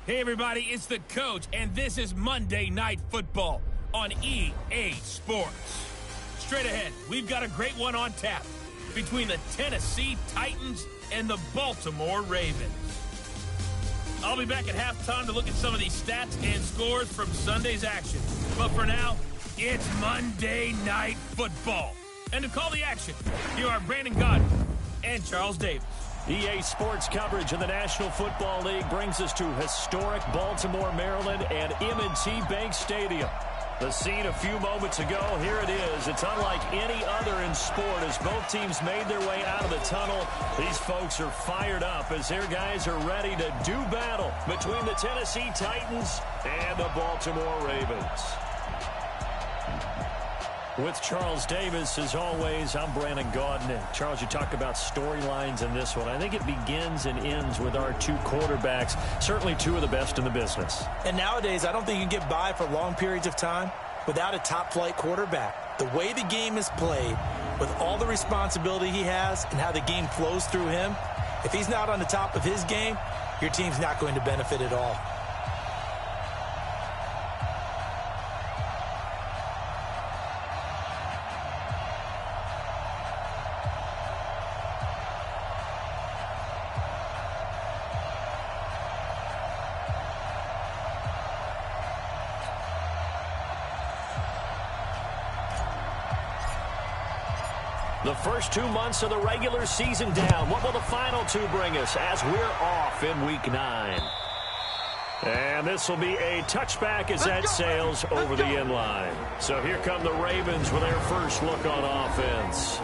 Hey everybody, it's the coach, and this is Monday Night Football on EA Sports. Straight ahead, we've got a great one on tap between the Tennessee Titans and the Baltimore Ravens. I'll be back at halftime to look at some of these stats and scores from Sunday's action. But for now, it's Monday Night Football. And to call the action, here are Brandon Gaudin and Charles Davis. EA Sports coverage of the National Football League brings us to historic Baltimore, Maryland, and M&T Bank Stadium. The scene a few moments ago, here it is. It's unlike any other in sport as both teams made their way out of the tunnel. These folks are fired up as their guys are ready to do battle between the Tennessee Titans and the Baltimore Ravens. With Charles Davis, as always, I'm Brandon Gaudin. And Charles, you talk about storylines in this one. I think it begins and ends with our two quarterbacks, certainly two of the best in the business. And nowadays, I don't think you can get by for long periods of time without a top-flight quarterback. The way the game is played, with all the responsibility he has and how the game flows through him, if he's not on the top of his game, your team's not going to benefit at all. The first 2 months of the regular season down. What will the final two bring us as we're off in Week 9? And this will be a touchback as that sails over the end line. So here come the Ravens with their first look on offense.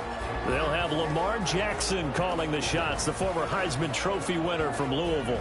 They'll have Lamar Jackson calling the shots, the former Heisman Trophy winner from Louisville.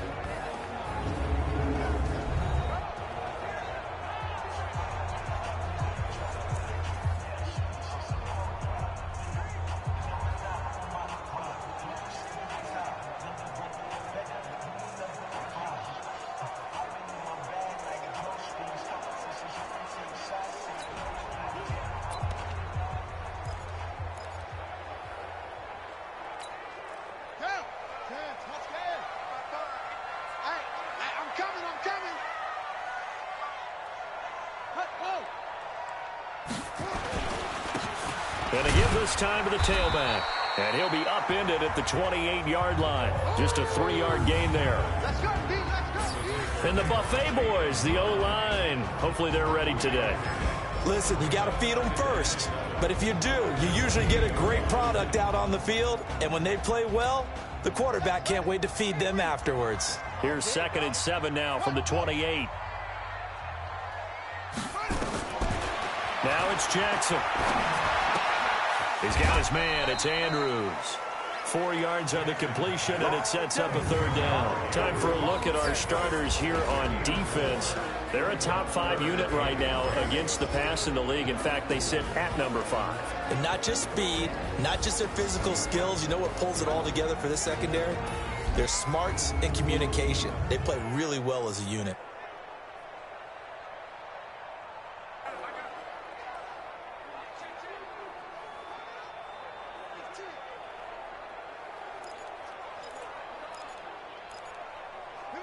And they give this time to the tailback. And he'll be upended at the 28-yard line. Just a 3-yard gain there. And the Buffet boys, the O-line. Hopefully they're ready today. Listen, you got to feed them first. But if you do, you usually get a great product out on the field. And when they play well, the quarterback can't wait to feed them afterwards. Here's 2nd and 7 now from the 28. Now it's Jackson. He's got his man. It's Andrews. 4 yards on the completion, and it sets up a 3rd down. Time for a look at our starters here on defense. They're a top 5 unit right now against the pass in the league. In fact, they sit at number 5. And not just speed, not just their physical skills. You know what pulls it all together for this secondary? Their smarts and communication. They play really well as a unit.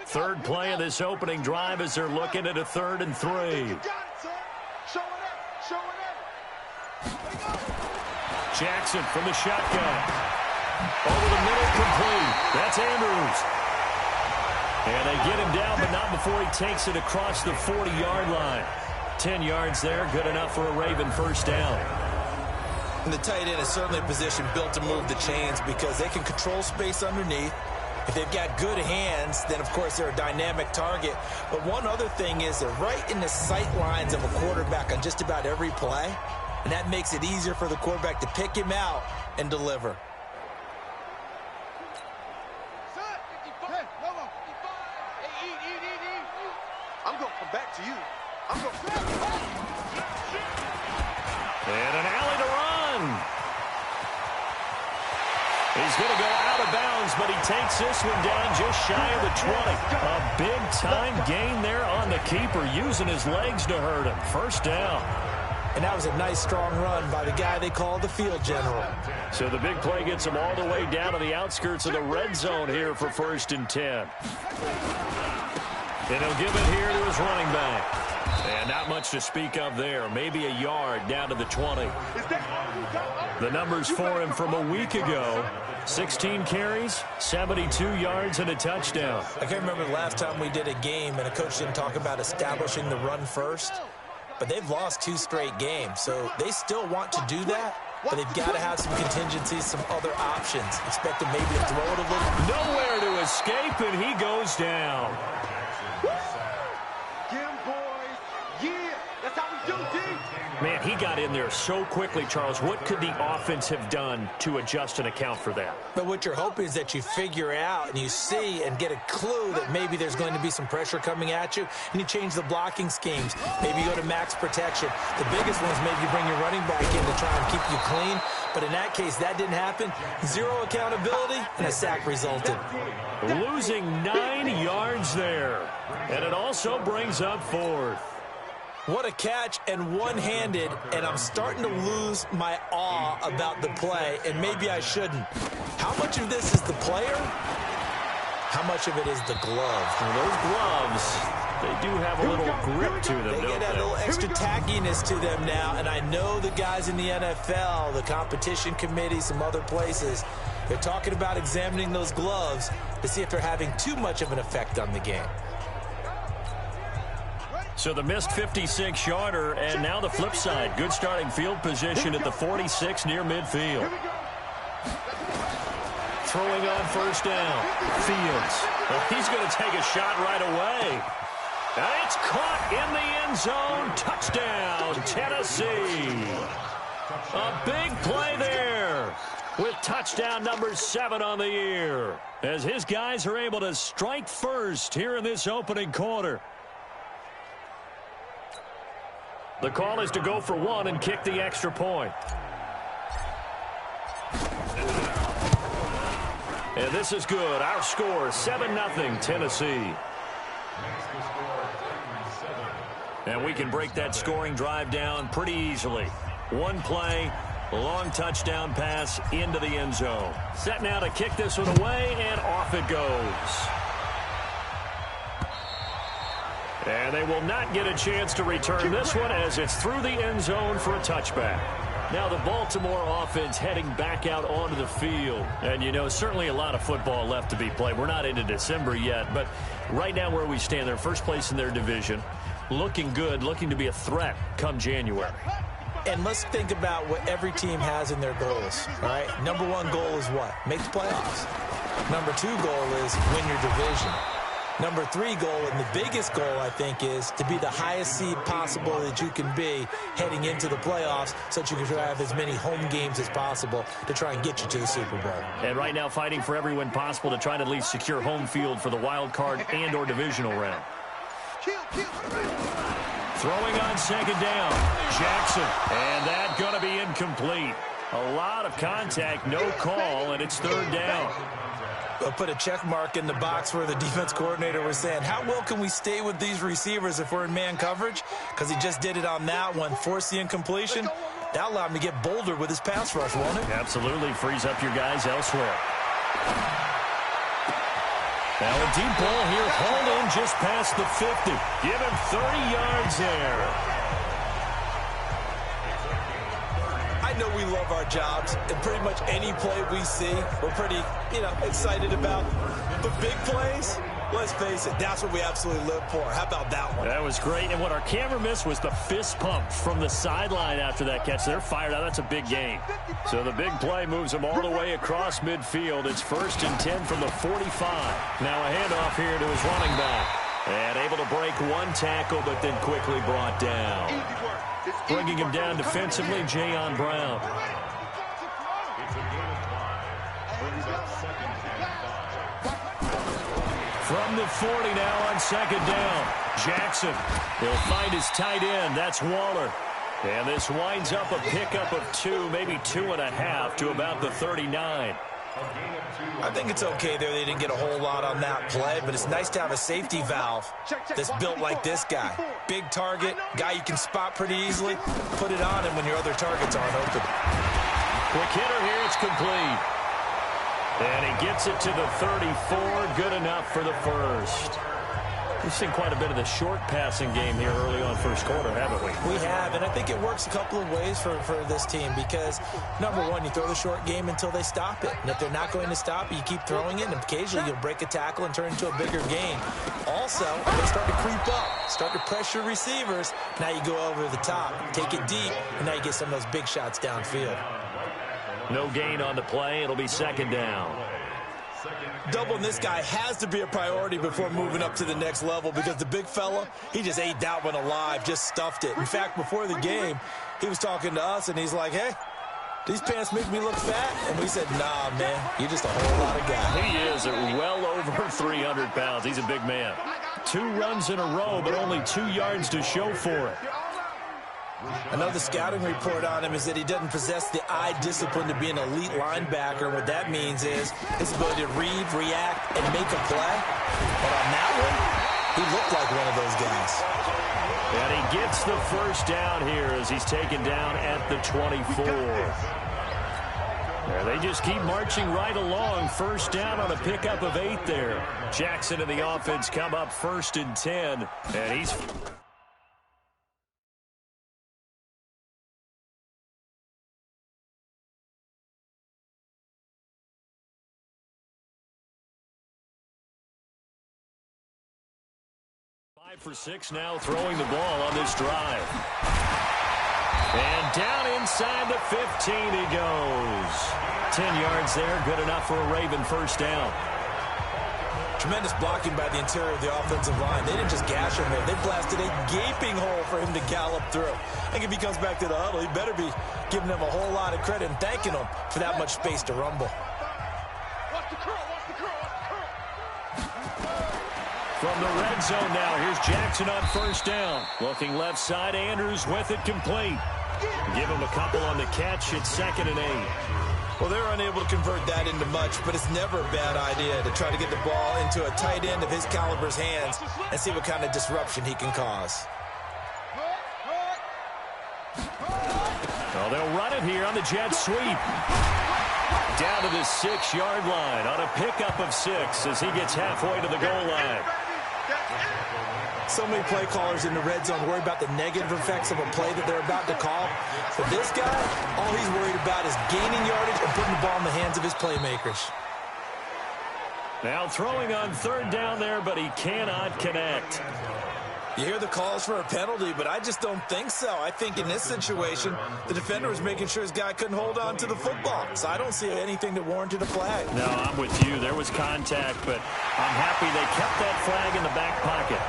Third play of this opening drive as they're looking at a 3rd and 3. Jackson from the shotgun. Over the middle, complete. That's Andrews. And they get him down, but not before he takes it across the 40-yard line. 10 yards there, good enough for a Raven 1st down. And the tight end is certainly a position built to move the chains because they can control space underneath. If they've got good hands, then, of course, they're a dynamic target. But one other thing is they're right in the sight lines of a quarterback on just about every play, and that makes it easier for the quarterback to pick him out and deliver. I'm going to come back to you. And an alley to run. He's going to go out of bounds, but he takes this one down just shy of the 20. A big-time gain there on the keeper, using his legs to hurt him. 1st down. and that was a nice, strong run by the guy they call the field general. So the big play gets him all the way down to the outskirts of the red zone here for 1st and 10. And he'll give it here to his running back. And not much to speak of there. Maybe a yard down to the 20. The numbers for him from a week ago: 16 carries, 72 yards, and a touchdown. I can't remember the last time we did a game and a coach didn't talk about establishing the run first. But they've lost 2 straight games, so they still want to do that. But they've got to have some contingencies, some other options. Expect them maybe to throw it a little. Nowhere to escape, and he goes down. Man, he got in there so quickly, Charles. What could the offense have done to adjust and account for that? But what you're hoping is that you figure out and you see and get a clue that maybe there's going to be some pressure coming at you, and you change the blocking schemes. Maybe you go to max protection. The biggest one is maybe you bring your running back in to try and keep you clean. But in that case, that didn't happen. 0 accountability, and a sack resulted. Losing 9 yards there. And it also brings up 4th. What a catch, and one-handed, and I'm starting to lose my awe about the play, and maybe I shouldn't. How much of this is the player? How much of it is the glove? Well, those gloves, they do have a little grip to them, they don't get that little extra tackiness to them now, and I know the guys in the NFL, the competition committee, some other places, they're talking about examining those gloves to see if they're having too much of an effect on the game. So the missed 56-yarder, and now the flip side. Good starting field position at the 46 near midfield. Throwing on 1st down. Fields. Well, he's going to take a shot right away. And it's caught in the end zone. Touchdown, Tennessee. A big play there with touchdown number 7 on the year, as his guys are able to strike first here in this opening quarter. The call is to go for 1 and kick the extra point. And this is good. Our score, 7-0 Tennessee. And we can break that scoring drive down pretty easily. 1 play, long touchdown pass into the end zone. Set now to kick this one away, and off it goes. And they will not get a chance to return this one as it's through the end zone for a touchback. Now the Baltimore offense heading back out onto the field. And, you know, certainly a lot of football left to be played. We're not into December yet, but right now where we stand, they're first place in their division. Looking good, looking to be a threat come January. And let's think about what every team has in their goals, all right? Number 1 goal is what? Make the playoffs. Number 2 goal is win your division. Number 3 goal, and the biggest goal, I think, is to be the highest seed possible that you can be heading into the playoffs so that you can have as many home games as possible to try and get you to the Super Bowl. And right now fighting for every win possible to try to at least secure home field for the wild card and or divisional round. Throwing on 2nd down, Jackson. And that's going to be incomplete. A lot of contact, no call, and it's 3rd down. I'll put a check mark in the box where the defense coordinator was saying, how well can we stay with these receivers if we're in man coverage? Because he just did it on that one, forced the incompletion. That allowed him to get bolder with his pass rush, won't it? Absolutely. Frees up your guys elsewhere. Now a deep ball here, hauled in just past the 50. Give him 30 yards there. I know we love our jobs, and pretty much any play we see, we're pretty, excited about. But big plays, let's face it, that's what we absolutely live for. How about that one? That was great, and what our camera missed was the fist pump from the sideline after that catch. They're fired out. That's a big gain. So the big play moves them all the way across midfield. It's 1st and 10 from the 45. Now a handoff here to his running back. And able to break 1 tackle, but then quickly brought down. Bringing him down defensively, Jayon Brown. From the 40 now on 2nd down. Jackson. He'll find his tight end. That's Waller. And this winds up a pickup of 2, maybe 2.5 to about the 39. I think it's okay there. They didn't get a whole lot on that play, but it's nice to have a safety valve that's built like this guy. Big target, guy you can spot pretty easily. Put it on him when your other targets aren't open. Quick hitter here, it's complete. And he gets it to the 34, good enough for the first. We've seen quite a bit of the short passing game here early on first quarter, haven't we? We have, and I think it works a couple of ways for this team because, number one, you throw the short game until they stop it. And if they're not going to stop it, you keep throwing it, and occasionally you'll break a tackle and turn it into a bigger gain. Also, they start to creep up, start to pressure receivers. Now you go over the top, take it deep, and now you get some of those big shots downfield. No gain on the play. It'll be second down. Doubling this guy has to be a priority before moving up to the next level because the big fella, he just ate that one alive, just stuffed it. In fact, before the game, he was talking to us, and he's like, hey, these pants make me look fat? And we said, nah, man, you're just a whole lot of guy. He is at well over 300 pounds. He's a big man. 2 runs in a row, but only 2 yards to show for it. Another scouting report on him is that he doesn't possess the eye discipline to be an elite linebacker. And what that means is his ability to read, react, and make a play. But on that one, he looked like one of those guys. And he gets the first down here as he's taken down at the 24. There, they just keep marching right along. First down on a pickup of 8 there. Jackson and the offense come up 1st and 10. And he's... for 6 now, throwing the ball on this drive. And down inside the 15 he goes. 10 yards there, good enough for a Raven first down. Tremendous blocking by the interior of the offensive line. They didn't just gash him there. They blasted a gaping hole for him to gallop through. I think if he comes back to the huddle, he better be giving them a whole lot of credit and thanking them for that much space to rumble. From the red zone now, here's Jackson on first down. Looking left side, Andrews with it complete. Give him a couple on the catch. It's 2nd and 8. Well, they're unable to convert that into much, but it's never a bad idea to try to get the ball into a tight end of his caliber's hands and see what kind of disruption he can cause. Well, they'll run it here on the jet sweep. Down to the 6-yard line on a pickup of 6 as he gets halfway to the goal line. So many play callers in the red zone worry about the negative effects of a play that they're about to call. But this guy, all he's worried about is gaining yardage and putting the ball in the hands of his playmakers. Now throwing on 3rd down there, but he cannot connect. You hear the calls for a penalty, but I just don't think so. I think in this situation, the defender was making sure his guy couldn't hold on to the football. So I don't see anything that warranted a flag. No, I'm with you. There was contact, but I'm happy they kept that flag in the back pocket.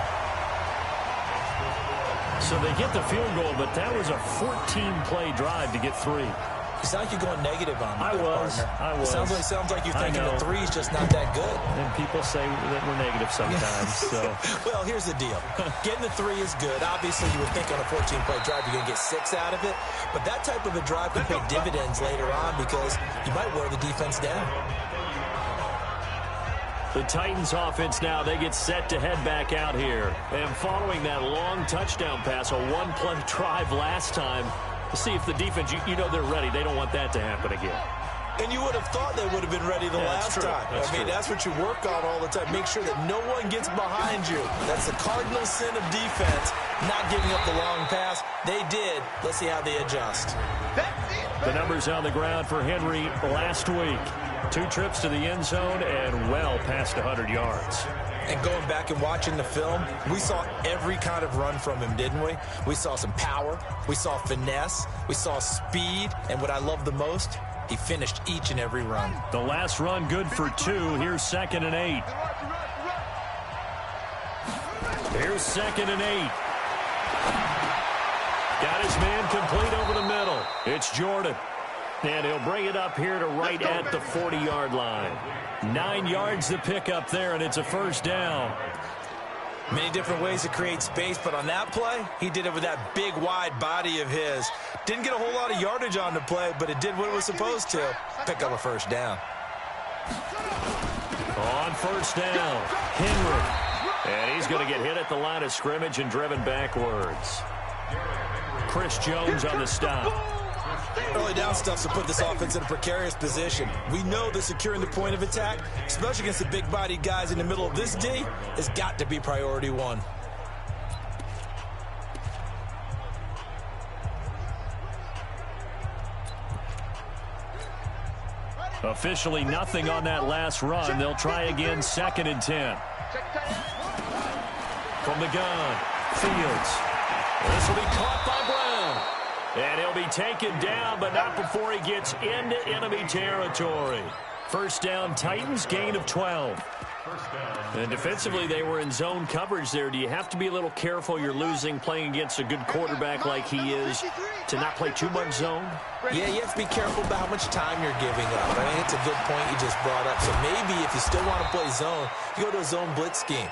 So they get the field goal, but that was a 14-play drive to get 3. You sound like you're going negative on me. I was. It sounds like you're thinking the 3's just not that good. And people say that we're negative sometimes. So. Well, here's the deal. Getting the 3 is good. Obviously, you would think on a 14-play drive you're going to get 6 out of it. But that type of a drive can pay dividends later on because you might wear the defense down. The Titans offense now, they get set to head back out here. And following that long touchdown pass, a 1-play drive last time, to see if the defense, you know they're ready. They don't want that to happen again. And you would have thought they would have been ready the last time. That's what you work on all the time. Make sure that no one gets behind you. That's the cardinal sin of defense, not giving up the long pass. They did. Let's see how they adjust. The numbers on the ground for Henry last week. 2 trips to the end zone and well past 100 yards. And going back and watching the film, we saw every kind of run from him, didn't we? We saw some power, we saw finesse, we saw speed, and what I love the most, he finished each and every run. The last run good for 2. Here's 2nd and 8. Here's 2nd and 8. Got his man complete over the middle. It's Jordan. And he'll bring it up here to right at the 40-yard line. 9 yards to pick up there, and it's a first down. Many different ways to create space, but on that play, he did it with that big, wide body of his. Didn't get a whole lot of yardage on the play, but it did what it was supposed to. Pick up a first down. On first down, Henry. And he's going to get hit at the line of scrimmage and driven backwards. Chris Jones on the stop. Early down stuff to put this offense in a precarious position. We know that securing the point of attack, especially against the big-bodied guys in the middle of this D, has got to be priority one. Officially nothing on that last run. They'll try again, 2nd and 10. From the gun, Fields. This will be caught by Brown. And he'll be taken down, but not before he gets into enemy territory. First down, Titans, gain of 12. And defensively, they were in zone coverage there. Do you have to be a little careful you're losing playing against a good quarterback like he is to not play too much zone? Yeah, you have to be careful about how much time you're giving up. I think it's a good point you just brought up. So maybe if you still want to play zone, you go to a zone blitz scheme.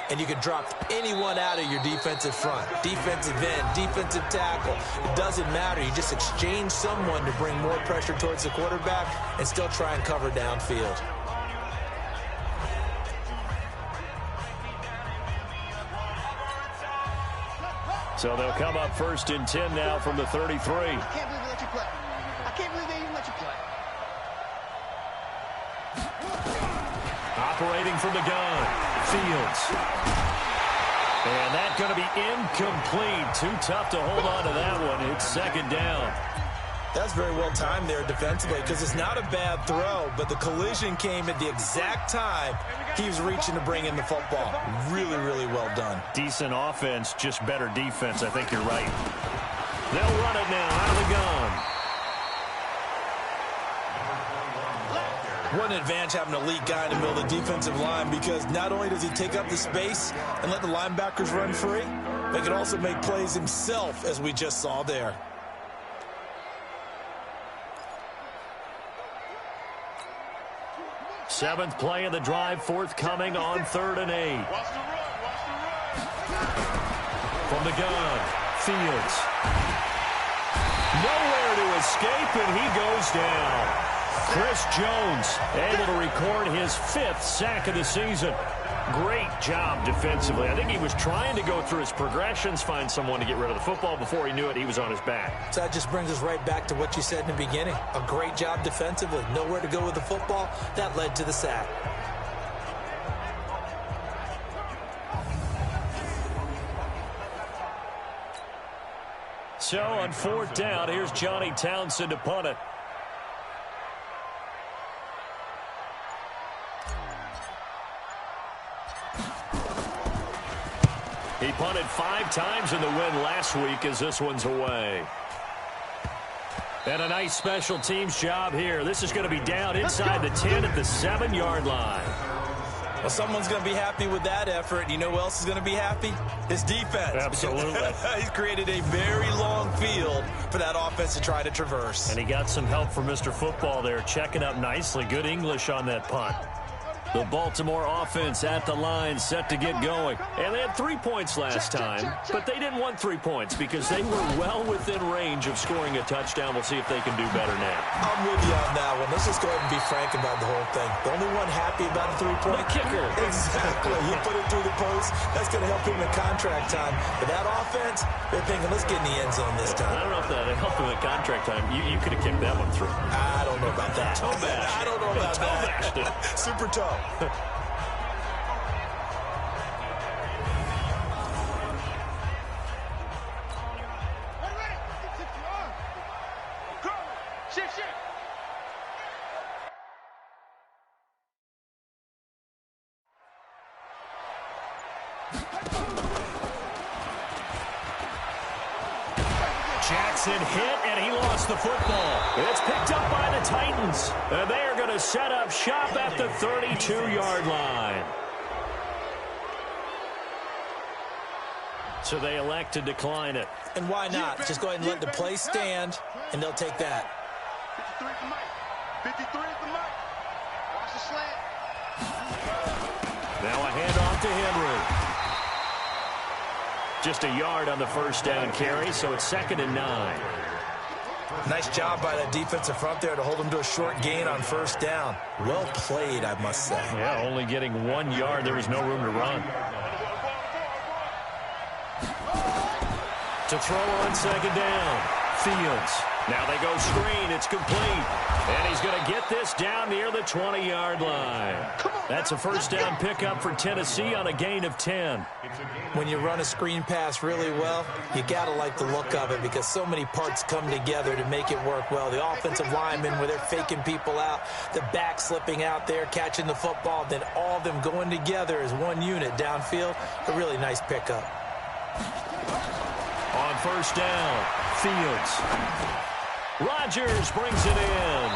And you can drop anyone out of your defensive front. Defensive end, defensive tackle. It doesn't matter. You just exchange someone to bring more pressure towards the quarterback and still try and cover downfield. So they'll come up 1st and 10 now from the 33. I can't believe they let you play. I can't believe they even let you play. Operating from the gun, Fields. And that's going to be incomplete. Too tough to hold on to that one. It's 2nd down. That's very well timed there defensively because it's not a bad throw, but the collision came at the exact time he was reaching to bring in the football. Really, really well done. Decent offense, just better defense. I think you're right. They'll run it now out of the gun. What an advantage having an elite guy in the middle of the defensive line because not only does he take up the space and let the linebackers run free, but he can also make plays himself, as we just saw there. Seventh play of the drive, forthcoming on 3rd and 8. From the gun, Fields. Nowhere to escape, and he goes down. Chris Jones able to record his 5th sack of the season. Great job defensively. I think he was trying to go through his progressions, find someone to get rid of the football. Before he knew it, he was on his back. So that just brings us right back to what you said in the beginning. A great job defensively. Nowhere to go with the football. That led to the sack. So on 4th down, here's Johnny Townsend to punt it. He punted 5 times in the win last week as this one's away. And a nice special teams job here. This is going to be down inside the 10 at the 7-yard line. Well, someone's going to be happy with that effort. You know who else is going to be happy? His defense. Absolutely. He's created a very long field for that offense to try to traverse. And he got some help from Mr. Football there, checking up nicely. Good English on that punt. The Baltimore offense at the line, set to get going. And they had 3 points last time, but they didn't want 3 points because they were well within range of scoring a touchdown. We'll see if they can do better now. I'm with you on that one. Let's just go ahead and be frank about the whole thing. The only one happy about the 3-point kicker. Exactly. He put it through the post. That's going to help him in contract time. But that offense, they're thinking, let's get in the end zone this time. I don't know if that helped him in contract time. You could have kicked that one through. I don't know about that. Toe bash. I don't know about that. Super toe. Jackson hit, and he lost the football. It's picked up by the Titans. And they are going to set up shop at the 32-yard line. So they elect to decline it. And why not? Just go ahead and let the play stand, and they'll take that. 53 for Mike. 53 for Mike. Watch the slant. Now a handoff to Henry. Just a yard on the first down carry, so it's 2nd and 9. Nice job by that defensive front there to hold them to a short gain on first down. Well played, I must say. Yeah, only getting 1 yard. There was no room to run. To throw on second down. Fields. Now they go screen. It's complete. And he's going to get this down near the 20-yard line. That's a first down pickup for Tennessee on a gain of 10. When you run a screen pass really well, you got to like the look of it because so many parts come together to make it work well. The offensive linemen, where they're faking people out, the back slipping out there, catching the football, then all of them going together as one unit downfield. A really nice pickup. On first down, Fields. Rodgers brings it in.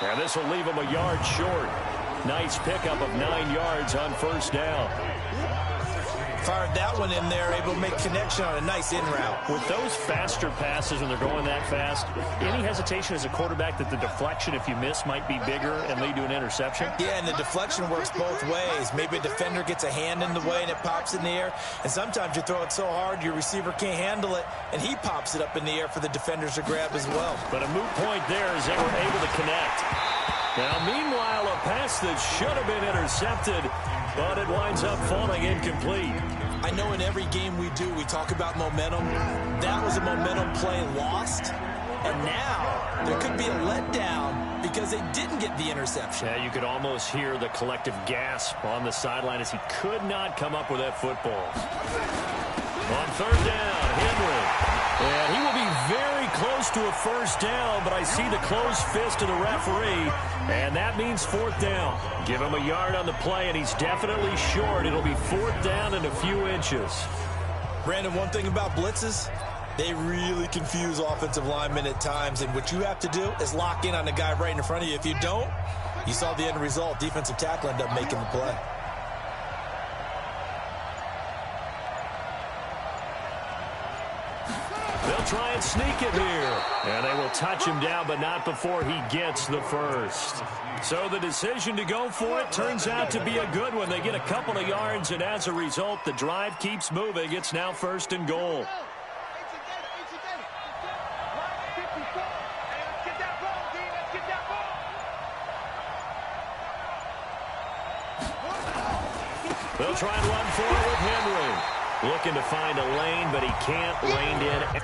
And this will leave him a yard short. Nice pickup of 9 yards on first down. Fired that one in there, able to make connection on a nice in route. With those faster passes when they're going that fast, any hesitation as a quarterback that the deflection, if you miss, might be bigger and lead to an interception? Yeah, and the deflection works both ways. Maybe a defender gets a hand in the way and it pops in the air. And sometimes you throw it so hard your receiver can't handle it, and he pops it up in the air for the defenders to grab as well. But a moot point there as they were able to connect. Now, meanwhile, a pass that should have been intercepted, but it winds up falling incomplete. I know in every game we do, we talk about momentum. That was a momentum play lost. And now there could be a letdown because they didn't get the interception. Yeah, you could almost hear the collective gasp on the sideline as he could not come up with that football. On third down, Henry. And he will be very close to a first down, but I see the closed fist of the referee, and that means fourth down. Give him a yard on the play, and he's definitely short. It'll be fourth down and a few inches. Brandon, one thing about blitzes, they really confuse offensive linemen at times, and what you have to do is lock in on the guy right in front of you. If you don't, you saw the end result. Defensive tackle ended up making the play. They'll try and sneak it here. And they will touch him down, but not before he gets the first. So the decision to go for it turns out to be a good one. They get a couple of yards, and as a result, the drive keeps moving. It's now first and goal. They'll try and run for it with Henry. Looking to find a lane, but he can't rein in.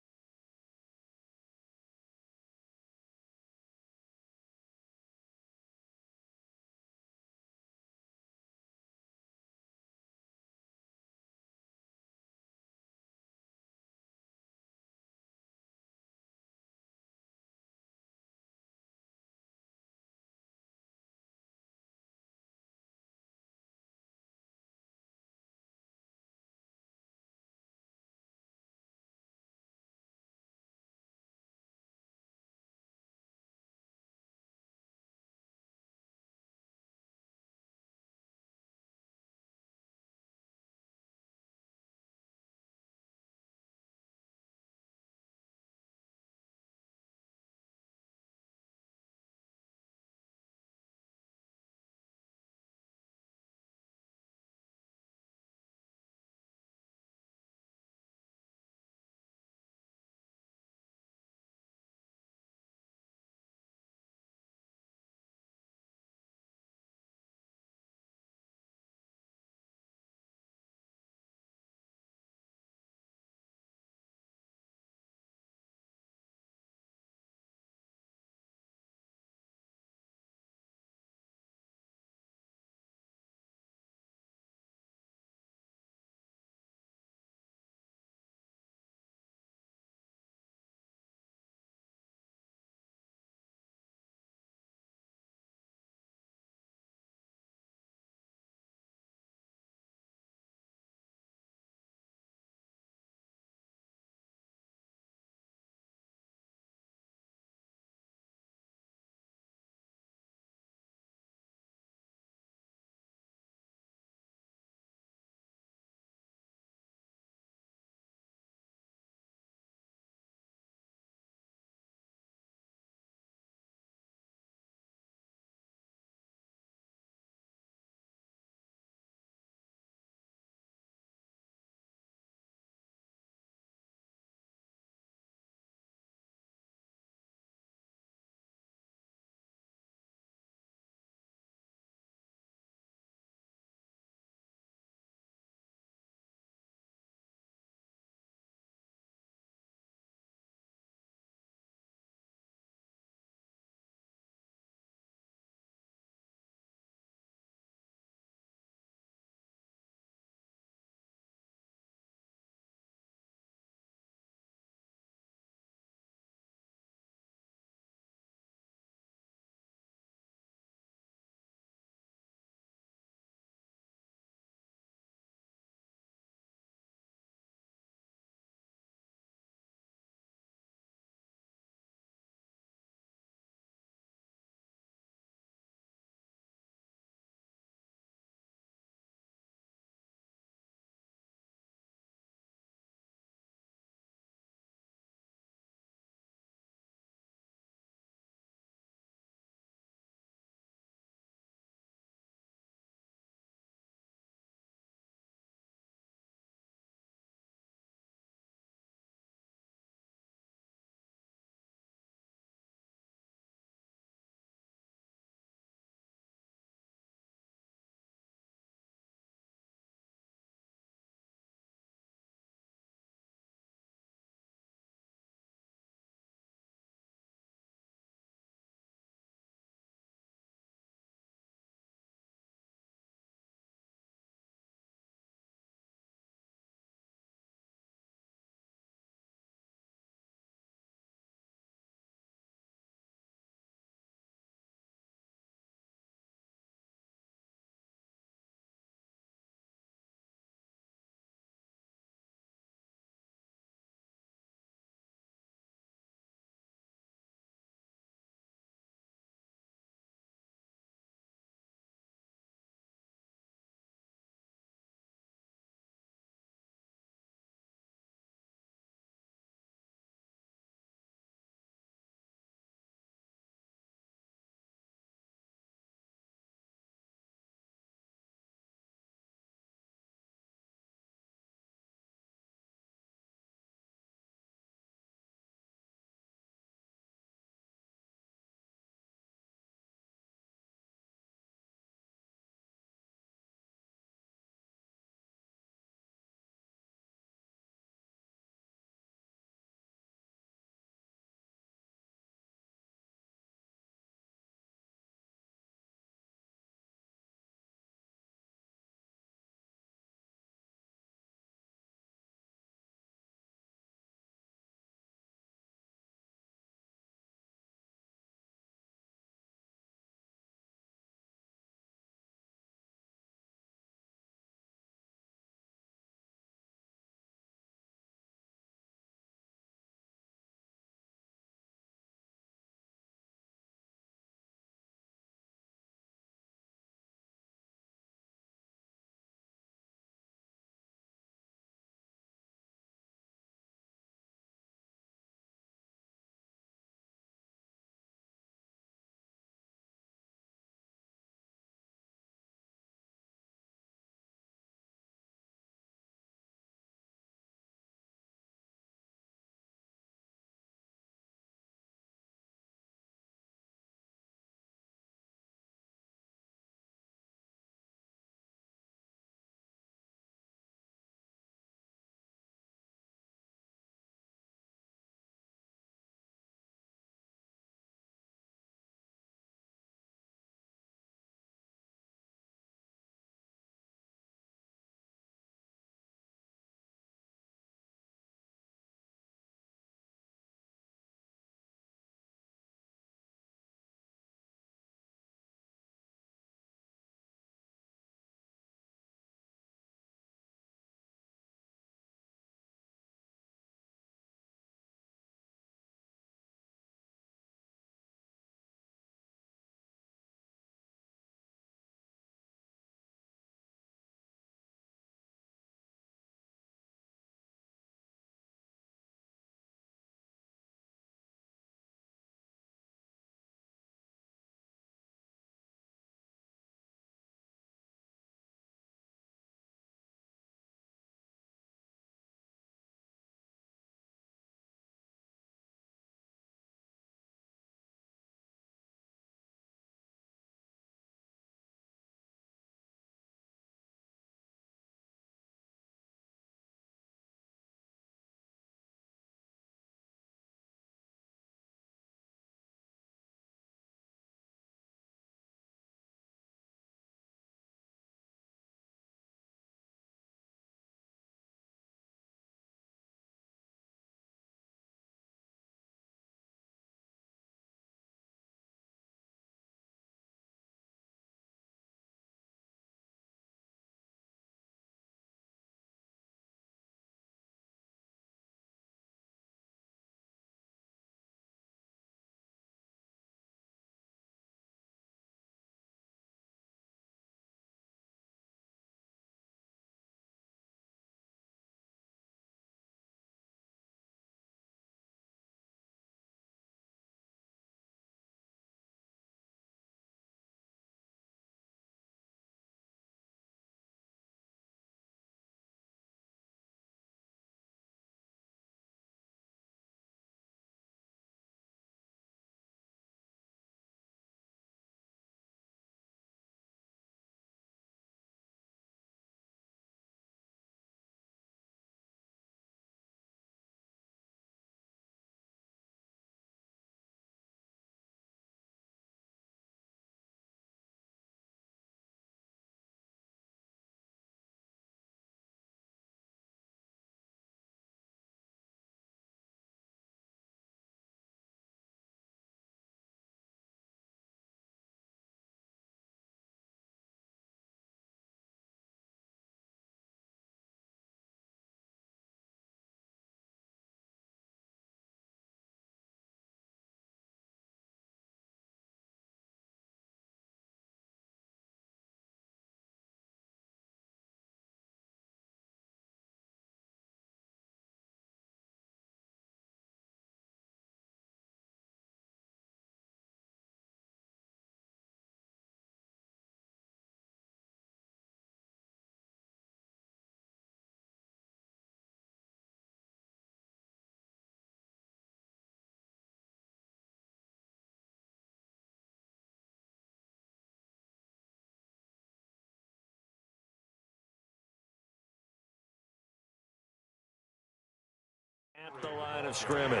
The line of scrimmage.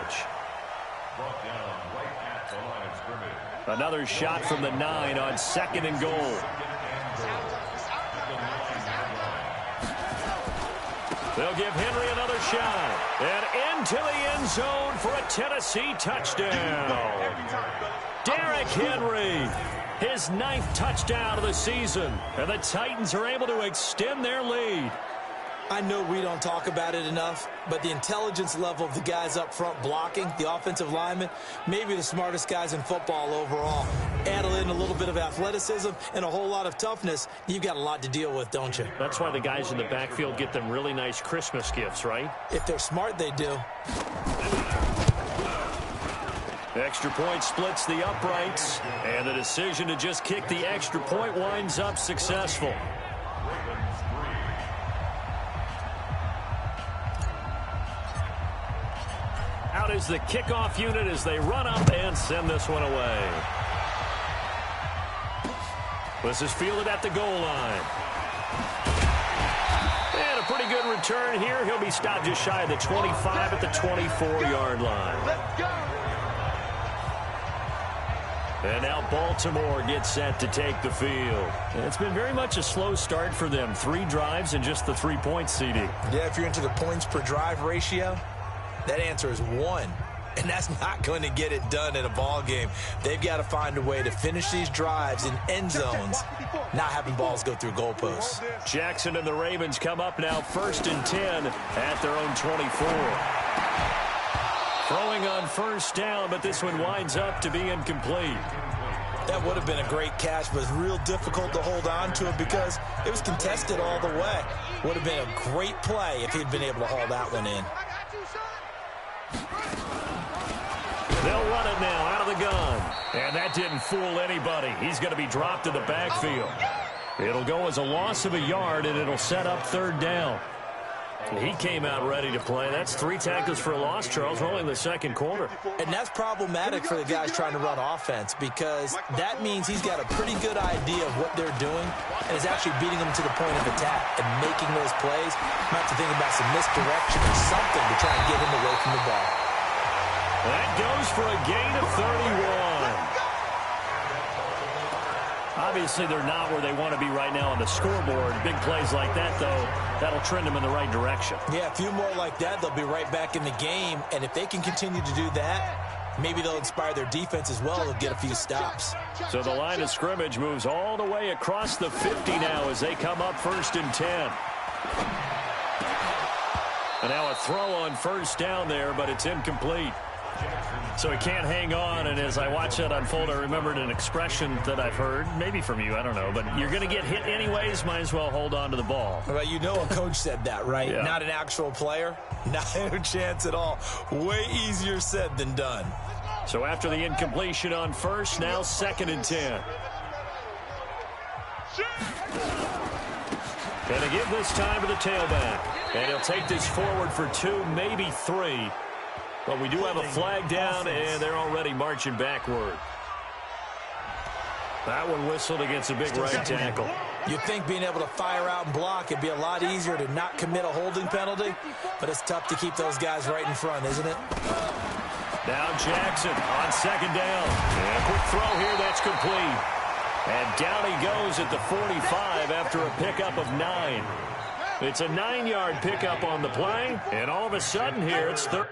Brought down right at the line of scrimmage. Another shot from the 9 on 2nd and goal. They'll give Henry another shot. And into the end zone for a Tennessee touchdown. Derrick Henry, his 9th touchdown of the season. And the Titans are able to extend their lead. I know we don't talk about it enough, but the intelligence level of the guys up front blocking, the offensive linemen, maybe the smartest guys in football overall. Add in a little bit of athleticism and a whole lot of toughness, you've got a lot to deal with, don't you? That's why the guys in the backfield get them really nice Christmas gifts, right? If they're smart, they do. Extra point splits the uprights, and the decision to just kick the extra point winds up successful. Out is the kickoff unit as they run up and send this one away. This is fielded at the goal line. And a pretty good return here. He'll be stopped just shy of the 25 at the 24-yard line. Let's go. And now Baltimore gets set to take the field. And it's been very much a slow start for them. 3 drives and just the 3 points, CD. Yeah, if you're into the points per drive ratio, that answer is 1. And that's not going to get it done in a ball game. They've got to find a way to finish these drives in end zones, not having balls go through goalposts. Jackson and the Ravens come up now 1st and 10 at their own 24. Throwing on 1st down, but this one winds up to be incomplete. That would have been a great catch, but it's real difficult to hold on to it because it was contested all the way. Would have been a great play if he'd been able to haul that one in. They'll run it now out of the gun. And that didn't fool anybody. He's going to be dropped in the backfield. It'll go as a loss of a yard, and it'll set up 3rd down. He came out ready to play. That's 3 tackles for a loss, Charles, rolling the 2nd quarter. And that's problematic for the guys trying to run offense because that means he's got a pretty good idea of what they're doing and is actually beating them to the point of attack and making those plays. Might have to think about some misdirection or something to try and get him away from the ball. That goes for a gain of 31. Obviously, they're not where they want to be right now on the scoreboard. Big plays like that, though, that'll trend them in the right direction. Yeah, a few more like that, they'll be right back in the game. And if they can continue to do that, maybe they'll inspire their defense as well and get a few stops. So the line of scrimmage moves all the way across the 50 now as they come up 1st and 10. And now a throw on 1st down there, but it's incomplete. So he can't hang on, and as I watch that unfold, I remembered an expression that I've heard, maybe from you, I don't know, but you're going to get hit anyways, might as well hold on to the ball. Well, you know a coach said that, right? Yeah. Not an actual player. Not a chance at all. Way easier said than done. So after the incompletion on 1st, now 2nd and 10. And to give this time to the tailback. And he'll take this forward for 2, maybe 3. But we do have a flag down, and they're already marching backward. That one whistled against a big right tackle. You'd think being able to fire out and block, it'd be a lot easier to not commit a holding penalty, but it's tough to keep those guys right in front, isn't it? Now Jackson on 2nd down. And a quick throw here, that's complete. And down he goes at the 45 after a pickup of 9. It's a 9-yard pickup on the play, and all of a sudden here it's 3rd.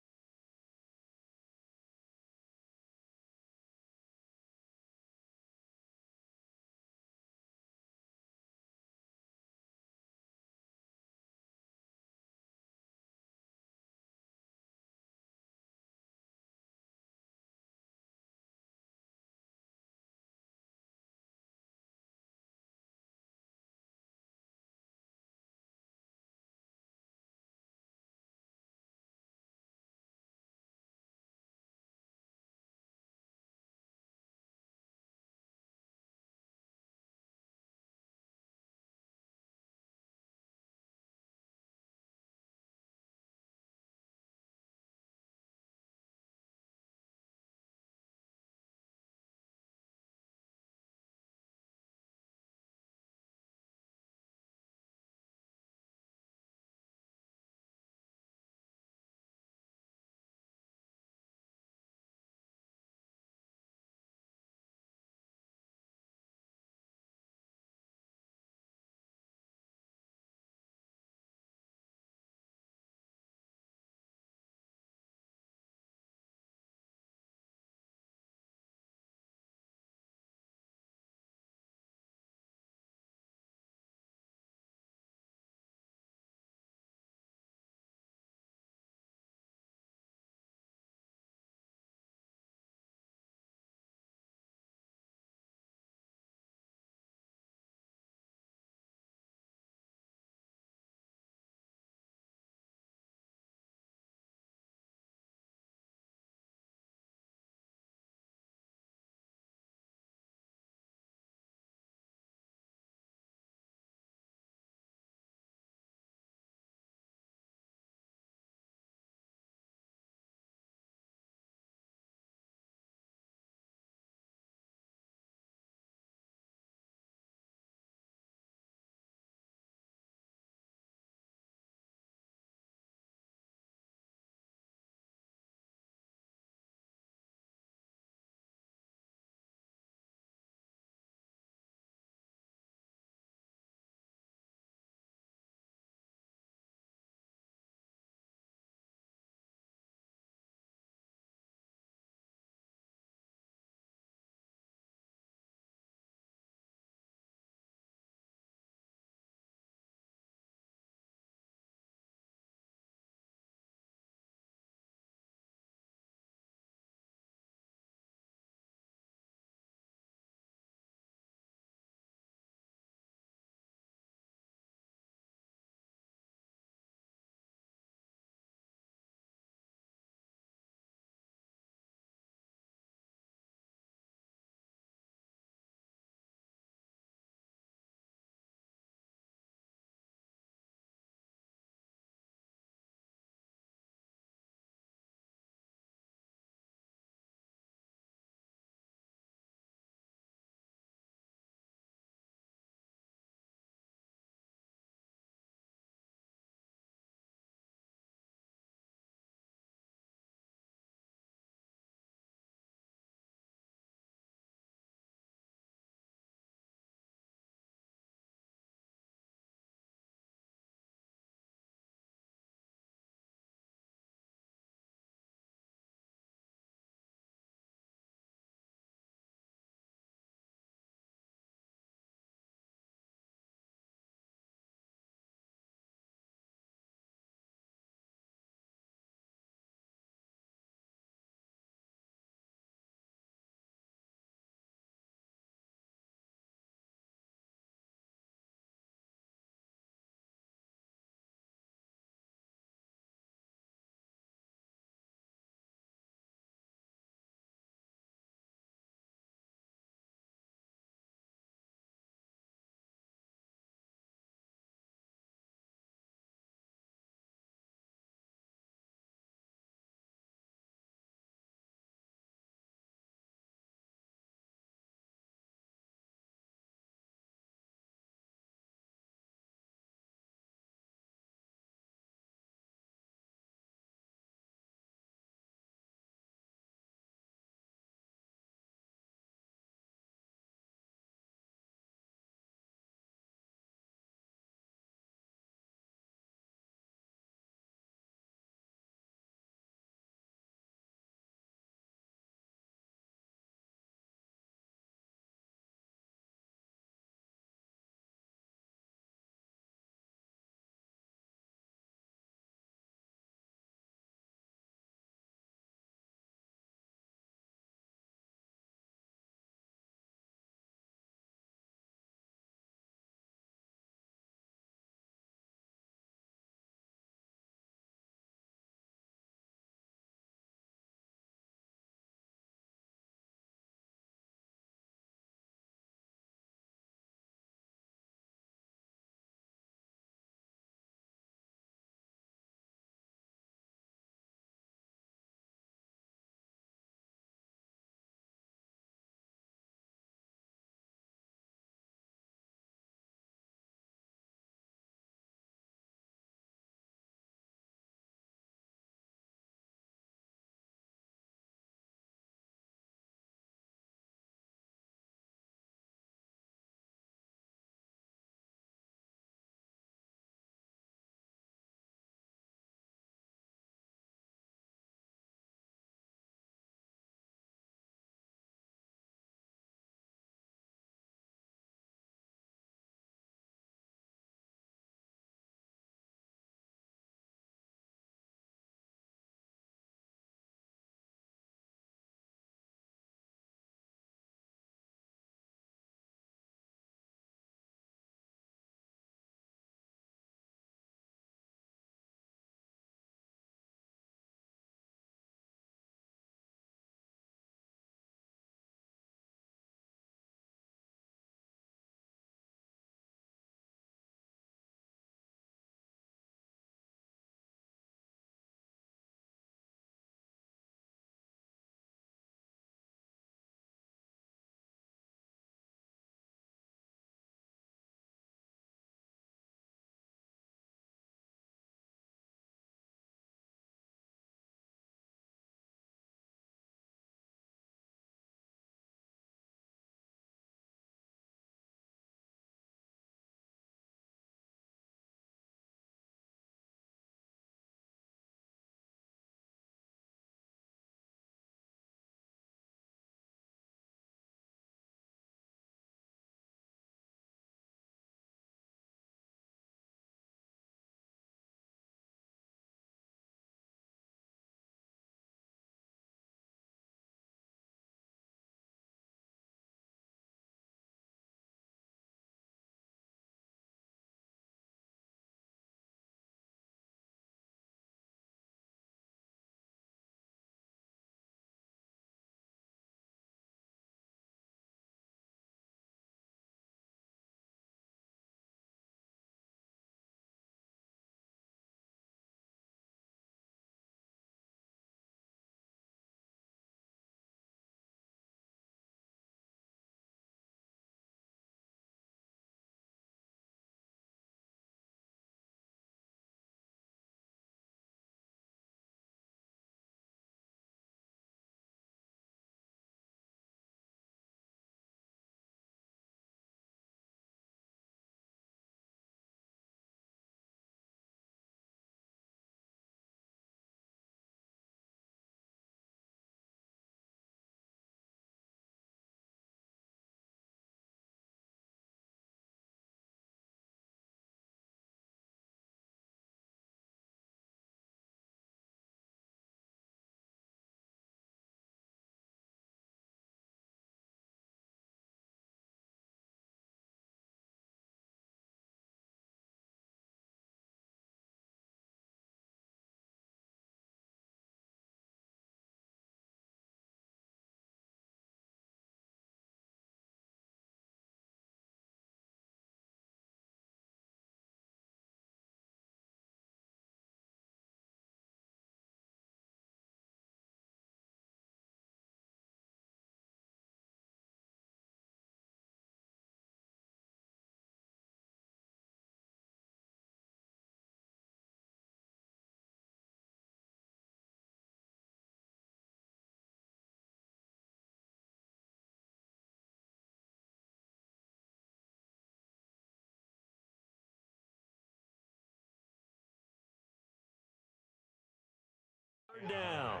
Down.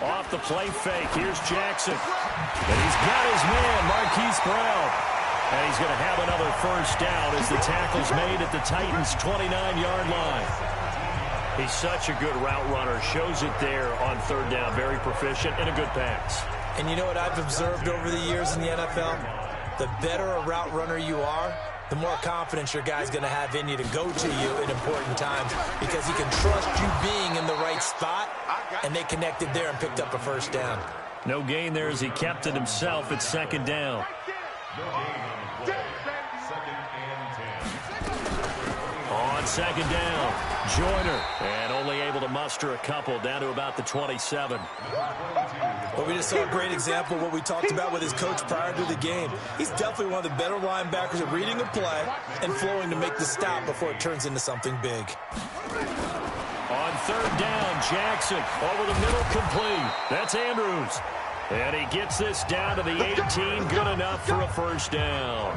Off the play fake, here's Jackson. And he's got his man, Marquise Brown. And he's going to have another first down as the tackle's made at the Titans' 29-yard line. He's such a good route runner. Shows it there on third down. Very proficient and a good pass. And you know what I've observed over the years in the NFL? The better a route runner you are, the more confidence your guy's going to have in you to go to you in important times because he can trust you being in the right spot, and they connected there and picked up a first down. No gain there as he kept it himself at second down. On second down, Joyner, and only able to muster a couple down to about the 27. Well, we just saw a great example of what we talked about with his coach prior to the game. He's definitely one of the better linebackers at reading a play and flowing to make the stop before it turns into something big. On third down, Jackson over the middle, complete. That's Andrews. And he gets this down to the 18, good enough for a first down.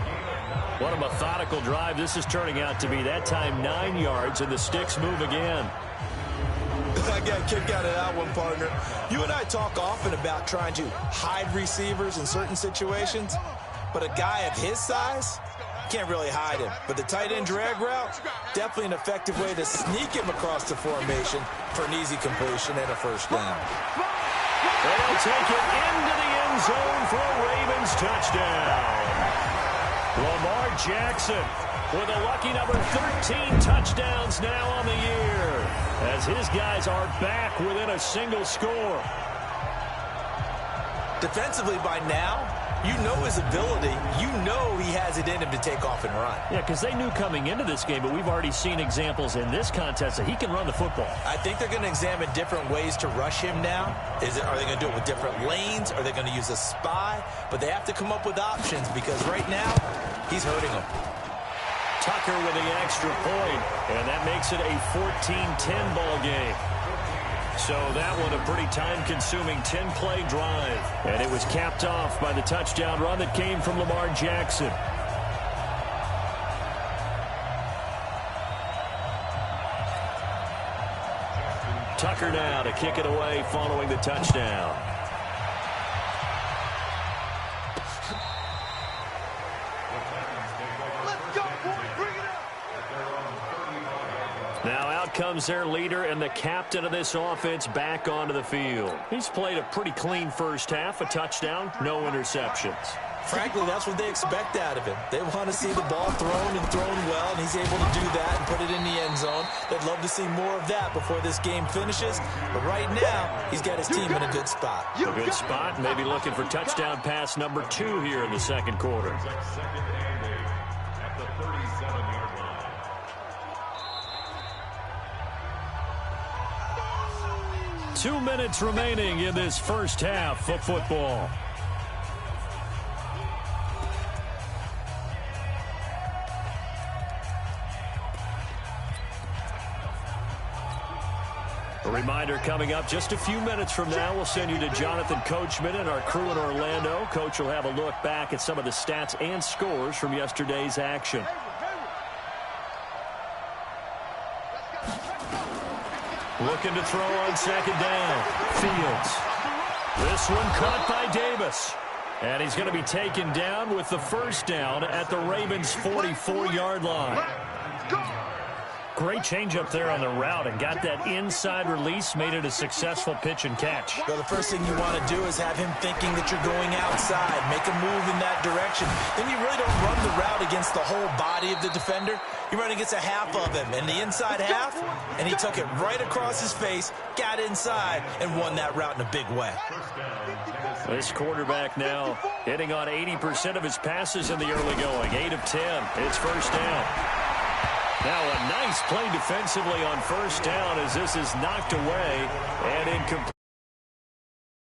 What a methodical drive this is turning out to be. That time 9 yards, and the sticks move again. I got a kick out of that one, partner. You and I talk often about trying to hide receivers in certain situations, but a guy of his size can't really hide him. But the tight end drag route, definitely an effective way to sneak him across the formation for an easy completion and a first down. They'll take it into the end zone for a Ravens touchdown. Lamar Jackson with a lucky number 13 touchdowns now on the year as his guys are back within a single score. Defensively by now, you know his ability. You know he has it in him to take off and run. Yeah, because they knew coming into this game, but we've already seen examples in this contest that he can run the football. I think they're going to examine different ways to rush him now. Are they going to do it with different lanes? Are they going to use a spy? But they have to come up with options because right now, he's hurting them. Tucker with the extra point, and that makes it a 14-10 ball game. So that one a pretty time-consuming 10-play drive. And it was capped off by the touchdown run that came from Lamar Jackson. Tucker now to kick it away following the touchdown. Now out comes their leader and the captain of this offense back onto the field. He's played a pretty clean first half, a touchdown, no interceptions. Frankly, that's what they expect out of him. They want to see the ball thrown and thrown well, and he's able to do that and put it in the end zone. They'd love to see more of that before this game finishes. But right now, he's got his team in a good spot. A good spot, maybe looking for touchdown pass number 2 here in the second quarter. 2 minutes remaining in this first half of football. A reminder coming up just a few minutes from now, we'll send you to Jonathan Coachman and our crew in Orlando. Coach will have a look back at some of the stats and scores from yesterday's action. Looking to throw on second down. Fields. This one caught by Davis. And he's going to be taken down with the first down at the Ravens' 44-yard line. Great change up there on the route and got that inside release, made it a successful pitch and catch. Well, the first thing you want to do is have him thinking that you're going outside, make a move in that direction. Then you really don't run the route against the whole body of the defender. You run against a half of him, and the inside half, and he took it right across his face, got inside, and won that route in a big way. This quarterback now hitting on 80% of his passes in the early going. 8 of 10. It's first down. Now a nice play defensively on first down as this is knocked away and incomplete.